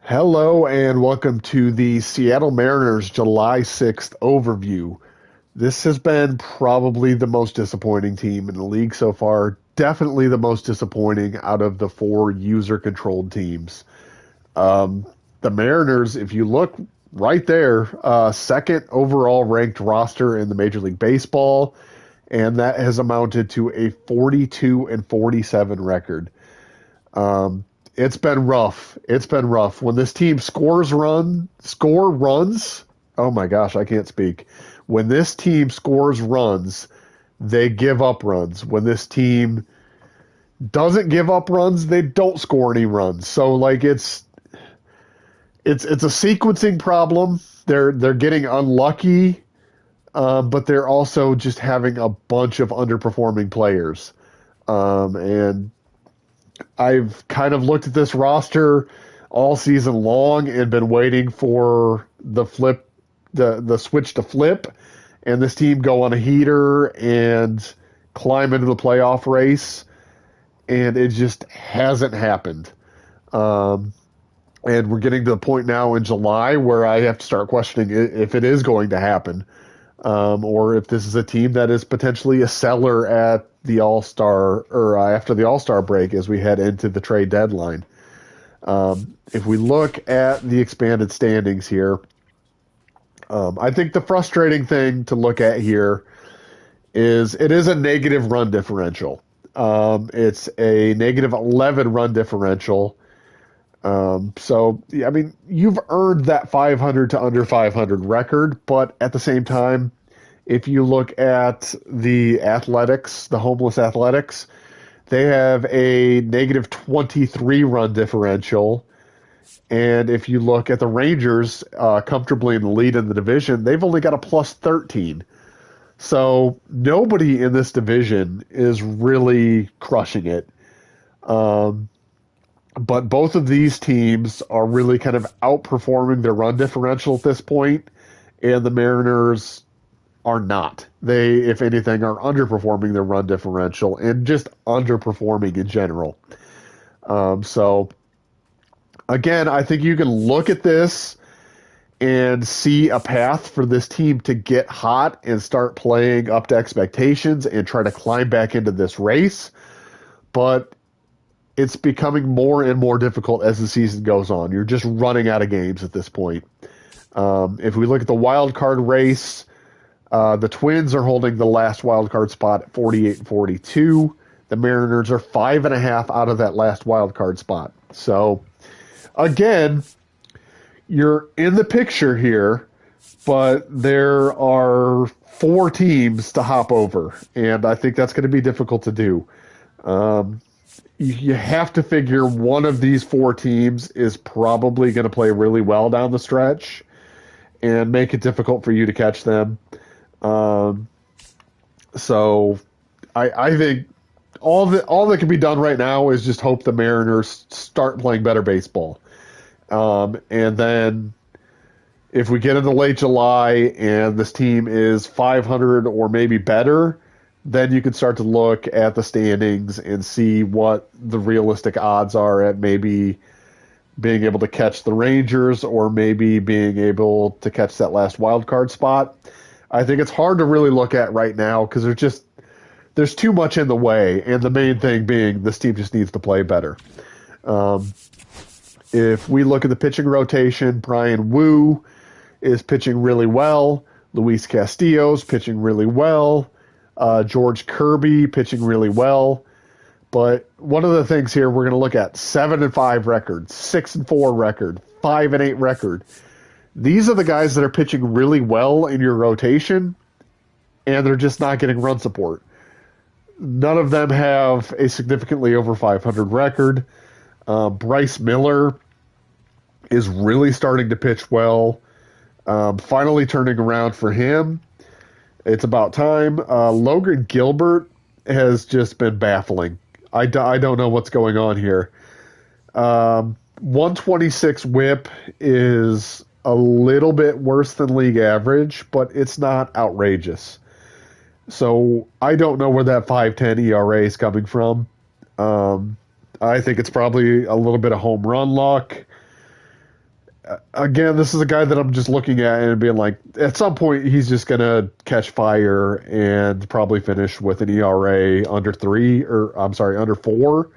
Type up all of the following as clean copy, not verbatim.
Hello and welcome to the Seattle Mariners July 6th overview. This has been probably the most disappointing team in the league so far. Definitely the most disappointing out of the four user-controlled teams. Um, the Mariners, if you look right there, second overall ranked roster in the Major League Baseball, and that has amounted to a 42 and 47 record. Um, it's been rough. It's been rough. When this team score runs. Oh my gosh, I can't speak. When this team scores runs, they give up runs. When this team doesn't give up runs, they don't score any runs. So like it's a sequencing problem. They're getting unlucky, but they're also just having a bunch of underperforming players. And I've kind of looked at this roster all season long and been waiting for the switch to flip, and this team go on a heater and climb into the playoff race, and it just hasn't happened. Um, and we're getting to the point now in July where I have to start questioning if it is going to happen, or if this is a team that is potentially a seller at the All Star or after the All Star break as we head into the trade deadline. If we look at the expanded standings here, I think the frustrating thing to look at here is it is a negative run differential. It's a negative 11 run differential. So, yeah, I mean, you've earned that 500 to under 500 record, but at the same time, if you look at the Athletics, the homeless Athletics, they have a negative 23 run differential. And if you look at the Rangers, comfortably in the lead in the division, they've only got a plus 13. So nobody in this division is really crushing it. Um, but both of these teams are really kind of outperforming their run differential at this point, and the Mariners are not. They, if anything, are underperforming their run differential and just underperforming in general. So, again, I think you can look at this and see a path for this team to get hot and start playing up to expectations and try to climb back into this race. But it's becoming more and more difficult as the season goes on. You're just running out of games at this point. If we look at the wild card race, the Twins are holding the last wild card spot at 48 and 42. The Mariners are 5.5 out of that last wild card spot. So, again, you're in the picture here, but there are four teams to hop over, and I think that's going to be difficult to do. Um, you have to figure one of these four teams is probably going to play really well down the stretch and make it difficult for you to catch them. Um, so I think all that can be done right now is just hope the Mariners start playing better baseball. And then if we get into late July and this team is 500 or maybe better, then you can start to look at the standings and see what the realistic odds are at maybe being able to catch the Rangers or maybe being able to catch that last wild card spot. I think it's hard to really look at right now because there's too much in the way, and the main thing being this team just needs to play better. Um, if we look at the pitching rotation, Brian Wu is pitching really well. Luis Castillo's pitching really well. George Kirby pitching really well. But one of the things here we're going to look at 7-5 record, 6-4 record, 5-8 record. These are the guys that are pitching really well in your rotation, and they're just not getting run support. None of them have a significantly over 500 record. Bryce Miller is really starting to pitch well. Finally turning around for him. It's about time. Logan Gilbert has just been baffling. I don't know what's going on here. 126 whip is a little bit worse than league average, but it's not outrageous. So I don't know where that 5.10 ERA is coming from. I think it's probably a little bit of home run luck. again, this is a guy that I'm just looking at and being like, at some point he's just gonna catch fire and probably finish with an ERA under 3, or I'm sorry, under 4.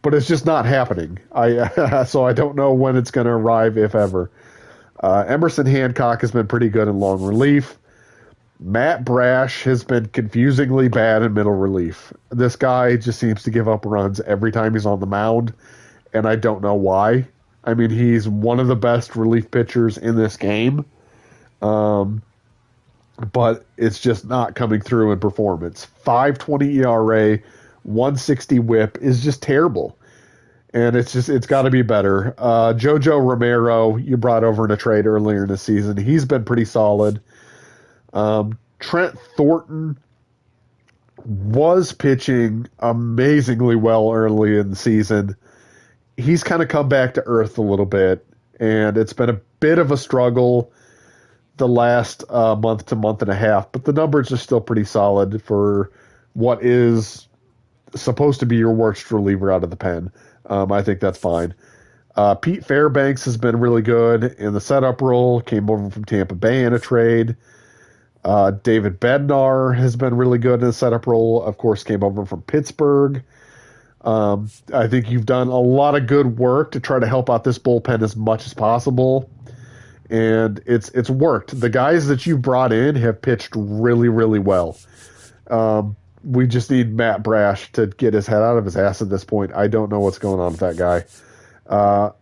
But it's just not happening. So I don't know when it's gonna arrive, if ever. Emerson Hancock has been pretty good in long relief. Matt Brash has been confusingly bad in middle relief. This guy just seems to give up runs every time he's on the mound, and I don't know why. I mean, he's one of the best relief pitchers in this game, but it's just not coming through in performance. 5.20 ERA, 160 WHIP is just terrible, and it's got to be better. Jojo Romero, you brought over in a trade earlier in the season. He's been pretty solid. Trent Thornton was pitching amazingly well early in the season. He's kind of come back to earth a little bit, and it's been a bit of a struggle the last month to month and a half, but the numbers are still pretty solid for what is supposed to be your worst reliever out of the pen. I think that's fine. Pete Fairbanks has been really good in the setup role, came over from Tampa Bay in a trade. David Bednar has been really good in the setup role, of course, came over from Pittsburgh. I think you've done a lot of good work to try to help out this bullpen as much as possible, and it's worked. The guys that you've brought in have pitched really, really well. We just need Matt Brash to get his head out of his ass at this point. I don't know what's going on with that guy.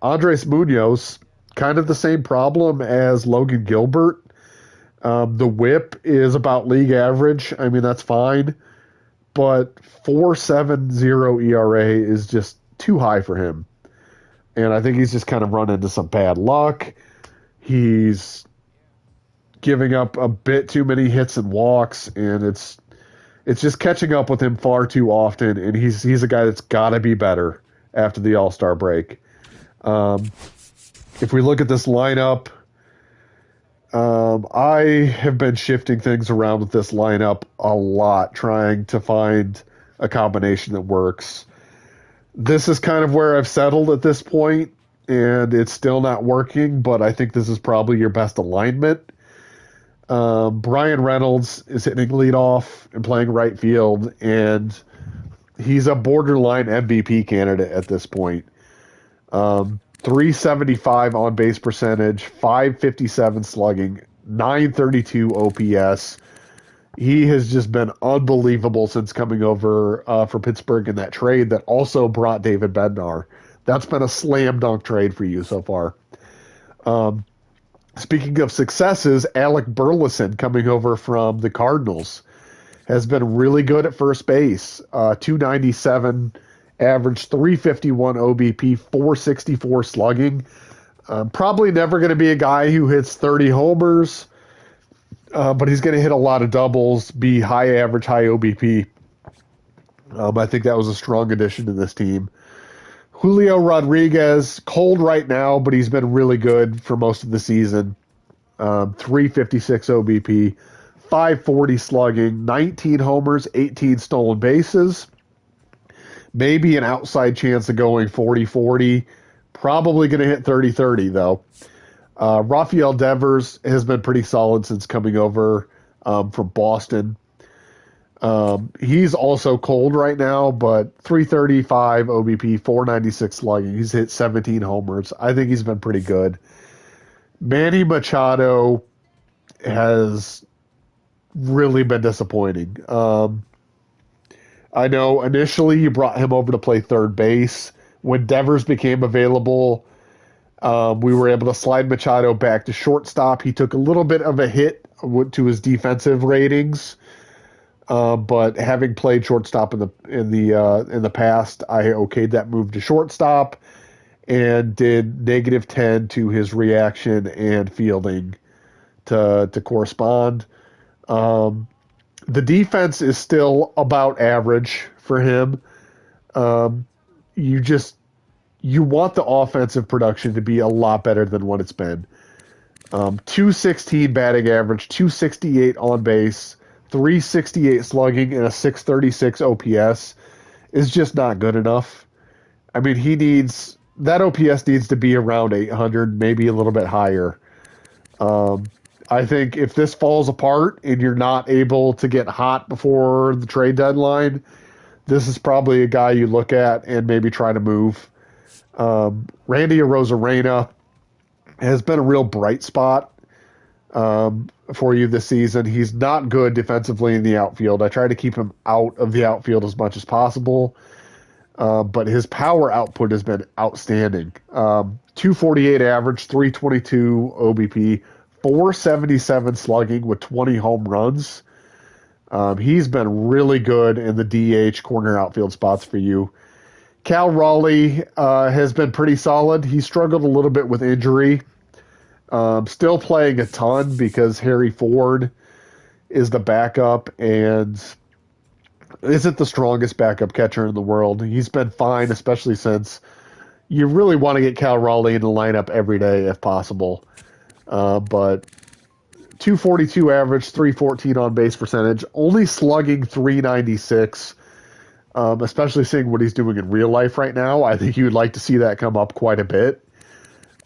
Andres Munoz, kind of the same problem as Logan Gilbert. The whip is about league average. I mean, that's fine. But 4.70 ERA is just too high for him. And I think he's just kind of run into some bad luck. He's giving up a bit too many hits and walks, and it's just catching up with him far too often, and he's a guy that's got to be better after the All-Star break. If we look at this lineup, I have been shifting things around with this lineup a lot, trying to find a combination that works. This is kind of where I've settled at this point, and it's still not working, but I think this is probably your best alignment. Brian Reynolds is hitting leadoff and playing right field, and he's a borderline MVP candidate at this point. 375 on base percentage, 557 slugging, 932 OPS. He has just been unbelievable since coming over for Pittsburgh in that trade that also brought David Bednar. That's been a slam dunk trade for you so far. Speaking of successes, Alec Burleson coming over from the Cardinals has been really good at first base. 297 average, 351 OBP, 464 slugging. Probably never going to be a guy who hits 30 homers, but he's going to hit a lot of doubles, be high average, high OBP. I think that was a strong addition to this team. Julio Rodriguez, cold right now, but he's been really good for most of the season. 356 OBP, 540 slugging, 19 homers, 18 stolen bases. Maybe an outside chance of going 40-40. Probably going to hit 30-30, though. Rafael Devers has been pretty solid since coming over from Boston. He's also cold right now, but 335 OBP, 496 slugging. He's hit 17 homers. I think he's been pretty good. Manny Machado has really been disappointing. I know initially you brought him over to play third base. When Devers became available, we were able to slide Machado back to shortstop. He took a little bit of a hit to his defensive ratings. But having played shortstop in the past, I okayed that move to shortstop and did -10 to his reaction and fielding to correspond. The defense is still about average for him. You want the offensive production to be a lot better than what it's been. 216 batting average, 268 on base, 368 slugging, and a 636 OPS is just not good enough. I mean, he needs that OPS needs to be around 800, maybe a little bit higher. Um, I think if this falls apart and you're not able to get hot before the trade deadline, this is probably a guy you look at and maybe try to move. Randy Arozarena has been a real bright spot for you this season. He's not good defensively in the outfield. I try to keep him out of the outfield as much as possible, but his power output has been outstanding. 248 average, 322 OBP, 477 slugging with 20 home runs. He's been really good in the DH corner outfield spots for you. Cal Raleigh has been pretty solid. He struggled a little bit with injury. Still playing a ton because Harry Ford is the backup and isn't the strongest backup catcher in the world. He's been fine, especially since you really want to get Cal Raleigh in the lineup every day if possible. But 242 average, 314 on base percentage, only slugging 396. Especially seeing what he's doing in real life right now, I think you would like to see that come up quite a bit.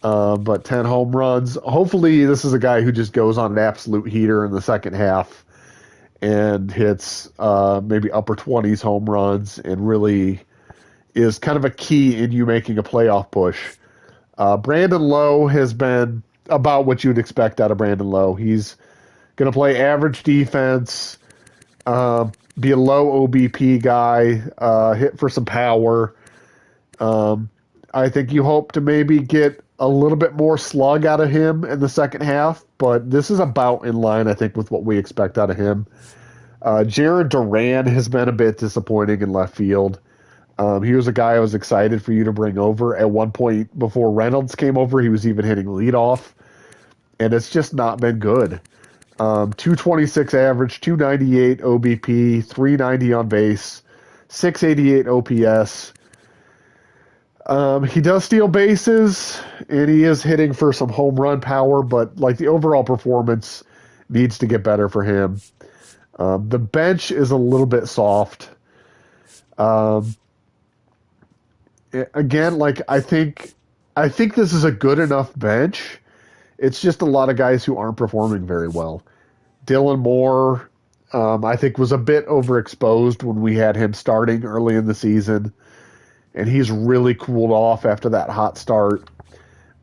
But 10 home runs. Hopefully, this is a guy who just goes on an absolute heater in the second half and hits maybe upper 20s home runs and really is kind of a key in you making a playoff push. Brandon Lowe has been about what you'd expect out of Brandon Lowe. He's going to play average defense, be a low OBP guy, hit for some power. I think you hope to maybe get a little bit more slug out of him in the second half, but this is about in line, I think, with what we expect out of him. Jared Duran has been a bit disappointing in left field. He was a guy I was excited for you to bring over. At one point before Reynolds came over, he was even hitting leadoff, and it's just not been good. 226 average, 298 OBP, 390 on base, 688 OPS. He does steal bases, and he is hitting for some home run power, but like the overall performance needs to get better for him. The bench is a little bit soft. Again, like I think this is a good enough bench. It's just a lot of guys who aren't performing very well. Dylan Moore, I think, was a bit overexposed when we had him starting early in the season, and he's really cooled off after that hot start.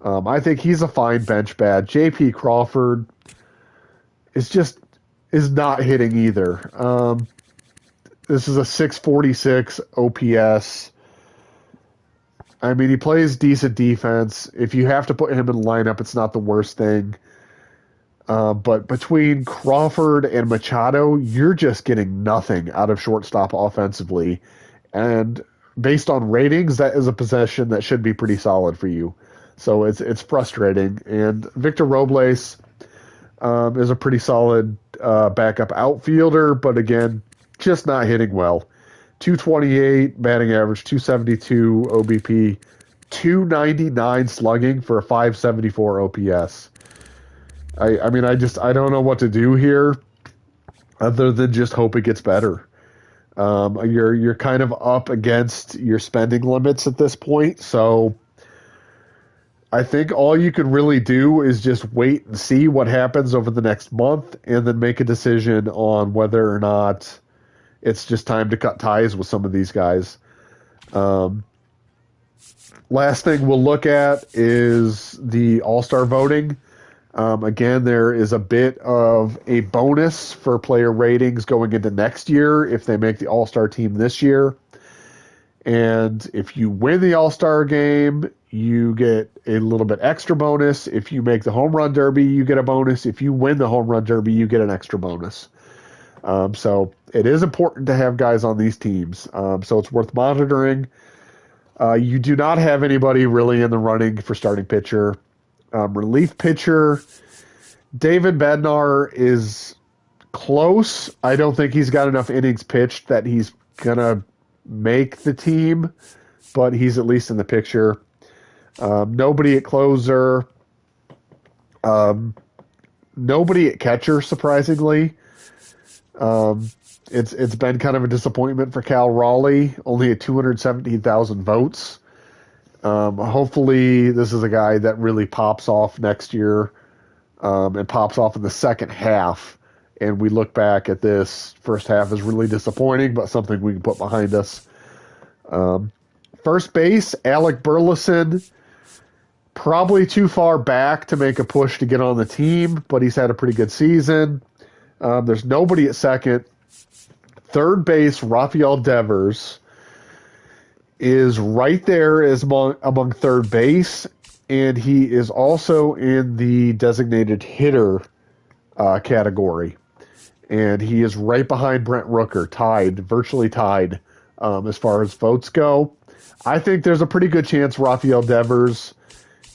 I think he's a fine bench bat. J.P. Crawford is not hitting either. This is a 646 OPS. I mean, he plays decent defense. If you have to put him in the lineup, it's not the worst thing. But between Crawford and Machado, you're just getting nothing out of shortstop offensively. And based on ratings, that is a possession that should be pretty solid for you. So it's frustrating. And Victor Robles is a pretty solid backup outfielder, but again, just not hitting well. 228 batting average, 272 OBP, 299 slugging for a 574 OPS. I mean, I don't know what to do here other than just hope it gets better. You're kind of up against your spending limits at this point, so I think all you can really do is just wait and see what happens over the next month and then make a decision on whether or not it's just time to cut ties with some of these guys. Last thing we'll look at is the All-Star voting. Again, there is a bit of a bonus for player ratings going into next year if they make the All-Star team this year. And if you win the All-Star game, you get a little bit extra bonus. If you make the Home Run Derby, you get a bonus. If you win the Home Run Derby, you get an extra bonus. So it is important to have guys on these teams. So it's worth monitoring. You do not have anybody really in the running for starting pitcher. Relief pitcher, David Bednar is close. I don't think he's got enough innings pitched that he's going to make the team, but he's at least in the picture. Nobody at closer. Nobody at catcher, surprisingly. It's been kind of a disappointment for Cal Raleigh, only at 217,000 votes. Hopefully, this is a guy that really pops off next year and pops off in the second half. And we look back at this first half as really disappointing, but something we can put behind us. First base, Alec Burleson. Probably too far back to make a push to get on the team, but he's had a pretty good season. There's nobody at second. Third base, Rafael Devers is right there as among third base, and he is also in the designated hitter category. And he is right behind Brent Rooker, virtually tied as far as votes go. I think there's a pretty good chance Rafael Devers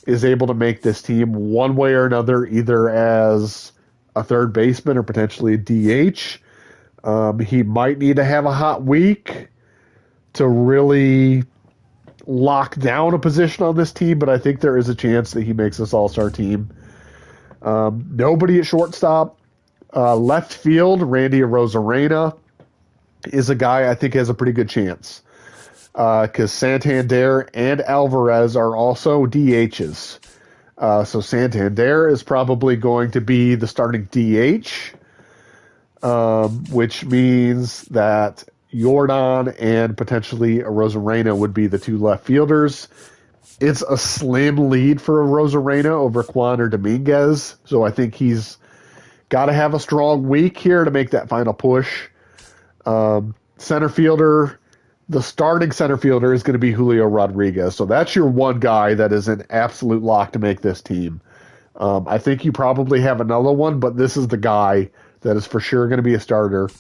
is able to make this team one way or another, either as a third baseman or potentially a DH. He might need to have a hot week to really lock down a position on this team, but I think there is a chance that he makes this all-star team. Nobody at shortstop. Left field, Randy Arozarena is a guy I think has a pretty good chance because Santander and Alvarez are also DHs. So Santander is probably going to be the starting DH, which means that Jordan and potentially Arozarena would be the two left fielders. It's a slim lead for Arozarena over Juan Dominguez, so I think he's got to have a strong week here to make that final push. Center fielder, the starting center fielder is going to be Julio Rodriguez, so that's your one guy that is an absolute lock to make this team. I think you probably have another one, but this is the guy that is for sure going to be a starter.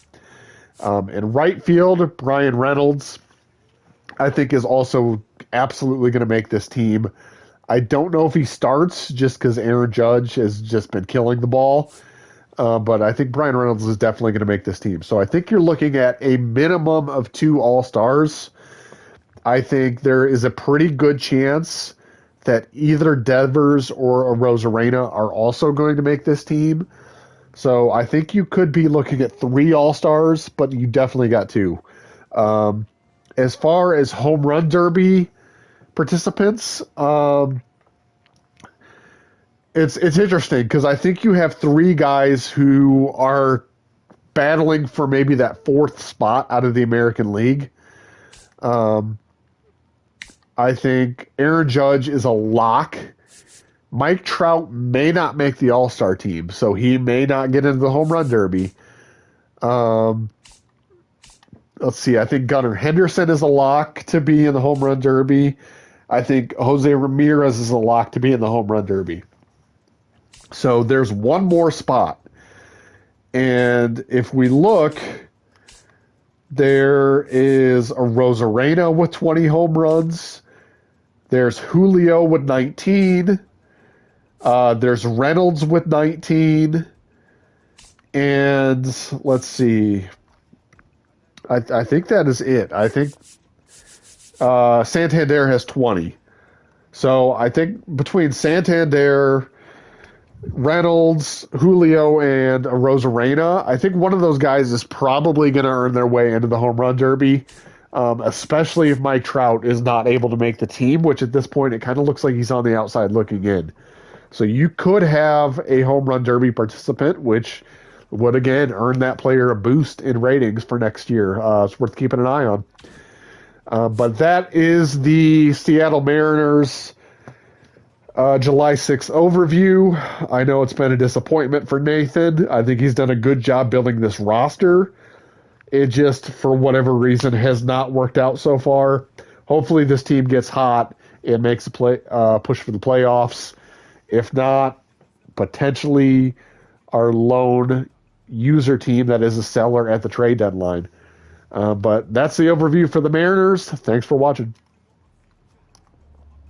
In right field, Brian Reynolds, I think, is also absolutely going to make this team. I don't know if he starts just because Aaron Judge has just been killing the ball, but I think Brian Reynolds is definitely going to make this team. So I think you're looking at a minimum of 2 All-Stars. I think there is a pretty good chance that either Devers or Arozarena are also going to make this team. So I think you could be looking at 3 All-Stars, but you definitely got 2. As far as Home Run Derby participants, it's interesting because I think you have 3 guys who are battling for maybe that 4th spot out of the American League. I think Aaron Judge is a lock. Mike Trout may not make the All-Star team, so he may not get into the Home Run Derby. Let's see. I think Gunnar Henderson is a lock to be in the Home Run Derby. I think Jose Ramirez is a lock to be in the Home Run Derby. So there's one more spot. And if we look, there is Arozarena with 20 home runs. There's Julio with 19. There's Reynolds with 19. And let's see. I think that is it. I think Santander has 20. So I think between Santander, Reynolds, Julio, and Arozarena, I think one of those guys is probably going to earn their way into the Home Run Derby, especially if Mike Trout is not able to make the team, which at this point it kind of looks like he's on the outside looking in. So you could have a Home Run Derby participant, which would, again, earn that player a boost in ratings for next year. It's worth keeping an eye on. But that is the Seattle Mariners July 6th overview. I know it's been a disappointment for Nathan. I think he's done a good job building this roster. It just, for whatever reason, has not worked out so far. Hopefully this team gets hot and makes a push for the playoffs. If not, potentially our lone user team that is a seller at the trade deadline. But that's the overview for the Mariners. Thanks for watching.